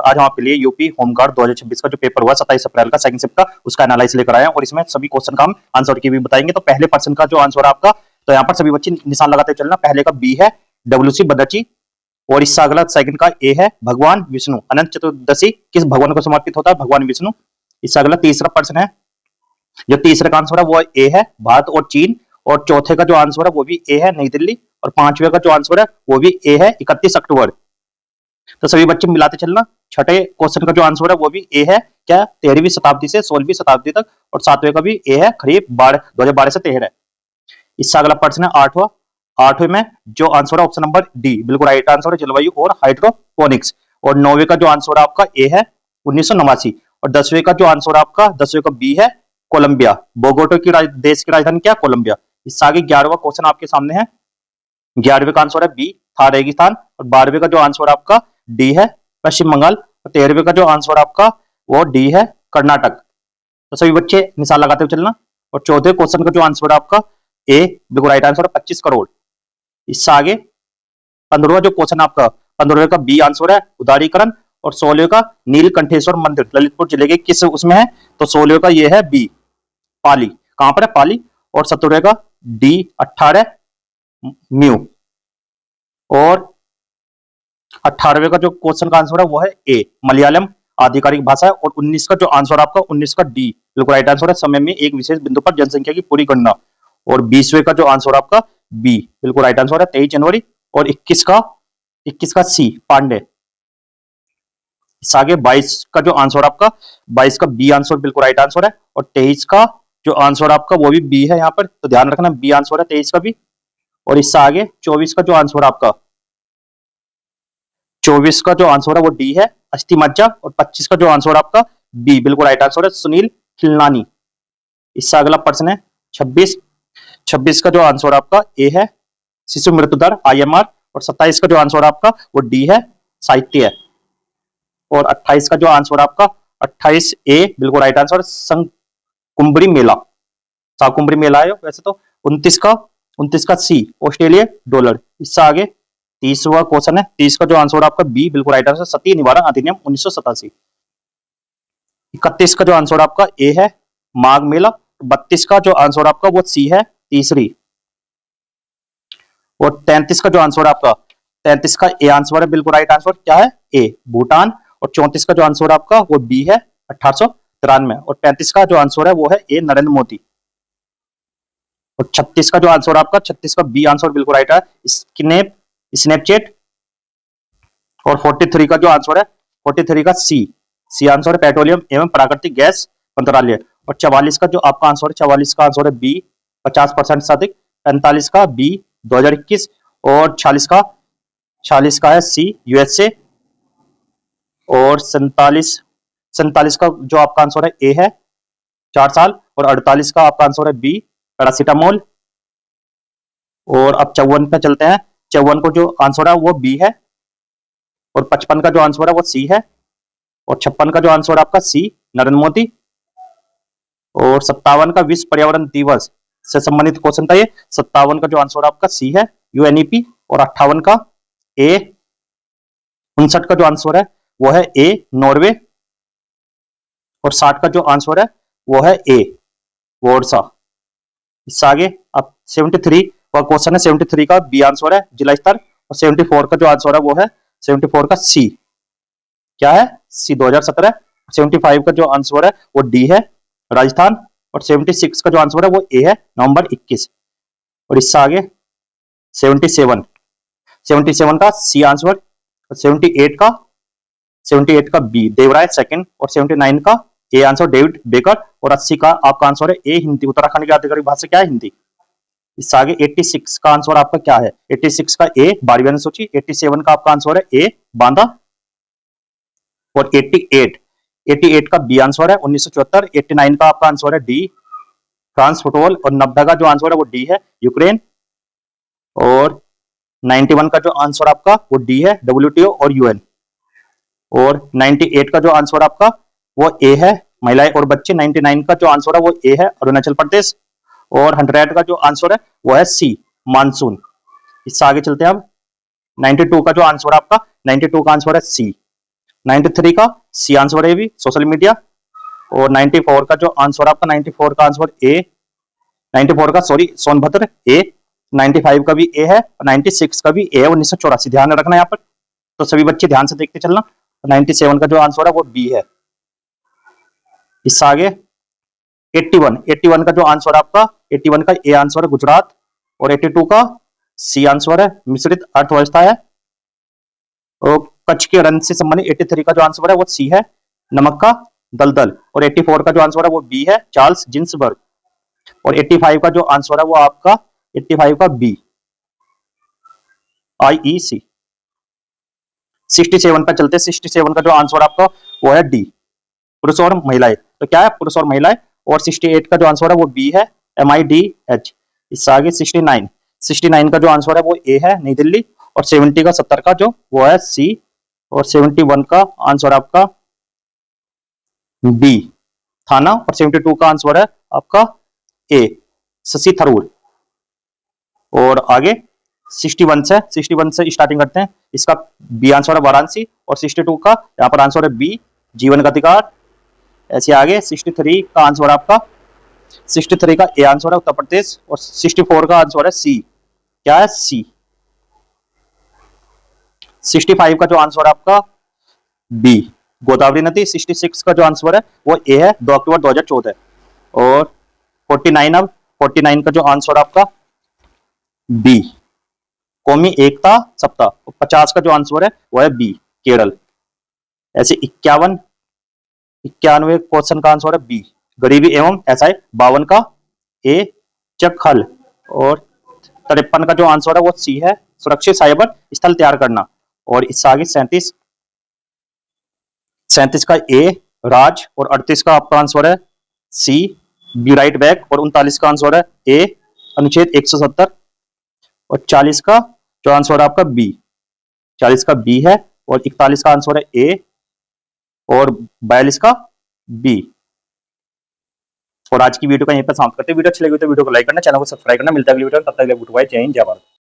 आज हम आपके लिए यूपी होमगार्ड 2026 का जो पेपर हुआ 27 अप्रैल का सेकंड शिफ्ट का उसका एनालिसिस लेकर आए हैं और इसमें सभी क्वेश्चन का हम आंसर की भी बताएंगे। तो पहले पर्सन का जो आंसर है आपका, तो यहाँ पर सभी बच्चे निशान लगाते चलना। पहले का बी है डब्ल्यूसी बदरची और इससे अगला सेकंड का ए है भगवान विष्णु। अनंत चतुर्दशी किस भगवान को समर्पित होता है? भगवान विष्णु। इससे अगला तीसरा पर्सन है, जो तीसरे का आंसर है वो ए है भारत और चीन, और चौथे का जो आंसर है वो भी ए है नई दिल्ली, और पांचवे का जो आंसर है वो भी ए है 31 अक्टूबर। तो सभी बच्चे मिलाते चलना। छठे क्वेश्चन का जो आंसर है वो भी ए है क्या 13वीं शताब्दी से 16वीं शताब्दी तक, और सातवें का भी ए है खरीफ 2012 से 13। इससे अगला प्रश्न है आठवां। आठवें में जो आंसर है ऑप्शन नंबर डी बिल्कुल राइट आंसर है, जलवायु और हाइड्रोपोनिक्स। और नौवे का जो आंसर है आपका ए है 1989, और 10वें का जो आंसर है आपका 10वें का बी है कोलंबिया। बोगोटो की देश की राजधानी क्या? कोलंबिया। इससे आगे 11वां क्वेश्चन आपके सामने है। 11वें का आंसर है बी था रेगिस्तान, और 12वें का जो आंसर आपका डी है पश्चिम बंगाल, और 13वें का जो आंसर आपका वो डी है कर्नाटक। तो सभी बच्चे निशान लगाते हुए चलना। और 14वें क्वेश्चन का जो आंसर है आपका ए बिल्कुल राइट आंसर है 25 करोड़। इससे आगे 15वां जो क्वेश्चन आपका 15वें का बी आंसर है उदारीकरण, और 16वें का नीलकंठेश्वर मंदिर ललितपुर जिले के किस उसमें है? तो 16वें का ये है बी पाली। कहां पर है? पाली। और 17वें का डी 18 म्यू, और 18वें का जो क्वेश्चन का आंसर है वो है ए मलयालम आधिकारिक भाषा है, और 19 का जो आंसर आपका 19 का डी बिल्कुल राइट आंसर है समय में एक विशेष बिंदु पर जनसंख्या की पूरी गणना। और 20वें का जो आंसर आपका बी बिल्कुल राइट आंसर है 23 जनवरी। और 21 का सी पांडे। इस आगे 22 का जो आंसर आपका 22 का बी आंसर बिल्कुल राइट आंसर है, और 23 का जो आंसर आपका वो भी बी है यहाँ पर, तो ध्यान रखना बी आंसर है 23 का भी। और इससे आगे 24 का जो आंसर आपका 24 का जो आंसर है वो डी है अस्थि मज्जा, और 25 का जो आंसर आपका बी बिल्कुल राइट आंसर है सुनील खिलनानी। इससे अगला प्रश्न है 26 का जो आंसर आपका ए है शिशु मृत्यु दर IMR, और 27 का जो आंसर आपका वो डी है साहित्य। और 28 का जो आंसर आपका 28 ए बिल्कुल राइट आंसर कुंभरी मेला, साकुंभरी मेला है वैसे तो। 29 का सी ऑस्ट्रेलिया डॉलर। इससे आगे 30वां क्वेश्चन है। 30 का जो आंसर आपका बी बिल्कुल राइट आंसर सती निवारण अधिनियम 1987। 31 का जो आंसर आपका ए है माघ मेला। 32 का जो आंसर आपका वो सी है तीसरी। और 33 का जो आंसर आपका 33 का ए आंसर है बिल्कुल राइट आंसर क्या है? ए भूटान। और 34 का जो आंसर आपका वो बी है 1893। और 35 का जो आंसर है वो है ए नरेंद्र मोदी। और 36 का जो आंसर आपका 36 का बी आंसर बिल्कुल राइट है स्नैपचैट। और 43 का जो आंसर है 43 का सी आंसर है पेट्रोलियम एवं प्राकृतिक गैस मंत्रालय। और 44 का जो आपका आंसर है 44 का आंसर है बी 50% से अधिक। 45 का बी 2021। और 46 का है सी USA। और 47 का जो आपका आंसर है ए है 4 साल। और 48 का आपका आंसर है बी पैरासिटामोल। और अब 54 पे चलते हैं। 54 को जो आंसर है वो बी है। और 55 का जो आंसर है वो सी है। और 56 का जो आंसर है आपका सी नरेंद्र मोदी। और 57 का विश्व पर्यावरण दिवस से संबंधित क्वेश्चन था ये। 57 का जो आंसर आपका सी है UNEP। और 58 का ए 59 का जो आंसर है वो है ए नॉर्वे। और 60 का जो आंसर है वो है ए वॉर्सा। इससे आगे अब 73 का क्वेश्चन है। 73 का बी आंसर है जिला स्तर। और 74 का जो आंसर है वो है 74 का सी क्या है? सी 2017। 75 का जो आंसर है वो डी है राजस्थान। और 76 का जो आंसर है वो ए है नवंबर 21। और इससे आगे 77 का सी आंसर। और 78 का बी देवराय सेकंड। और 79 का ए आंसर डेविड बेकर। और 80 का आपका आंसर है ए हिंदी। उत्तराखंड की आधिकारिक भाषा क्या है? हिंदी। इससे आगे 86 का आंसर आपका क्या है? 86 का ए 12वीं अनुसूची। 87 का आपका आंसर है ए बांदा। और 88 का बी आंसर है 1974। 89 का आपका आंसर है डी फ्रांस फुटबॉल। और 90 का जो आंसर है वो डी है यूक्रेन। और 91 का जो आंसर आपका वो डी है WTO और UN। और 98 का जो आंसर आपका वो ए है महिलाएं और बच्चे। 99 का जो आंसर है वो ए है अरुणाचल प्रदेश। और 100 का जो आंसर है वो है सी मानसून। इससे आगे चलते हैं अब 92 का जो आंसर आपका 92 का आंसर है सी 93 का सी आंसर है भी सोशल मीडिया। और 94 का जो आंसर आपका 94 का आंसर ए, 94 का सॉरी सोनभद्र ए, 95 का भी ए है और 96 का भी ए है 1984, ध्यान रखना यहाँ पर। तो सभी बच्चे ध्यान से देखते चलना। 97 का जो आंसर है वो बी है। इससे आगे 81 का जो आंसर आपका 81 का ए आंसर है गुजरात और 82 का सी आंसर है मिश्रित अर्थव्यवस्था है। और कच्छ के रण से संबंधित 83 का जो आंसर है वो सी है नमक का दलदल। और 84 का जो आंसर है वो बी है चार्ल्स जिंसबर्ग। और 85 का जो आंसर है वो आपका 85 का बी IEC। 67 पर चलते, 67 का जो आंसर आपका वो है डी पुरुष और महिलाएं। तो क्या है पुरुष और महिलाएं। और 68 का जो आंसर है वो बी है MIDH। इससे आगे 69 का जो आंसर है वो ए है नई दिल्ली। और 70 का 70 का जो वो है सी। और 71 का आंसर आपका बी थाना। और 72 का आंसर है आपका ए शशि थरूर। और आगे 61 से स्टार्टिंग करते हैं। इसका बी आंसर है वाराणसी। और 62 का यहाँ पर आंसर है बी जीवन का अधिकार। ऐसे आगे 63 का आंसर आपका 63 का ए आंसर है उत्तर प्रदेश। और 64 का आंसर है सी, क्या है सी। 65 का जो आंसर आपका बी गोदावरी नदी। 66 का जो आंसर है वो ए है 2 अक्टूबर 2014। और 49 का जो आंसर आपका बी कौमी एकता सप्ताह। 50 का जो आंसर है वो है बी केरल। ऐसे 91 क्वेश्चन का आंसर है बी गरीबी एवं SI। 52 का ए चकहल। और 53 का जो आंसर है वो सी है सुरक्षित साइबर स्थल तैयार करना। और इससे आगे 37 का ए राज। और 38 का आपका आंसर है सी बी राइट बैक। और 39 का आंसर है ए अनुच्छेद 170। और 40 का जो आंसर है आपका बी 40 का बी है। और 41 का आंसर है ए। और 42 का बी। और आज की वीडियो का यहीं पर समाप्त करते हैं। वीडियो अच्छी लगी तो वीडियो को लाइक करना, चैनल को सब्सक्राइब करना। मिलता है अगली वीडियो, तब तक के लिए गुड बाय, जय हिंद जय भारत।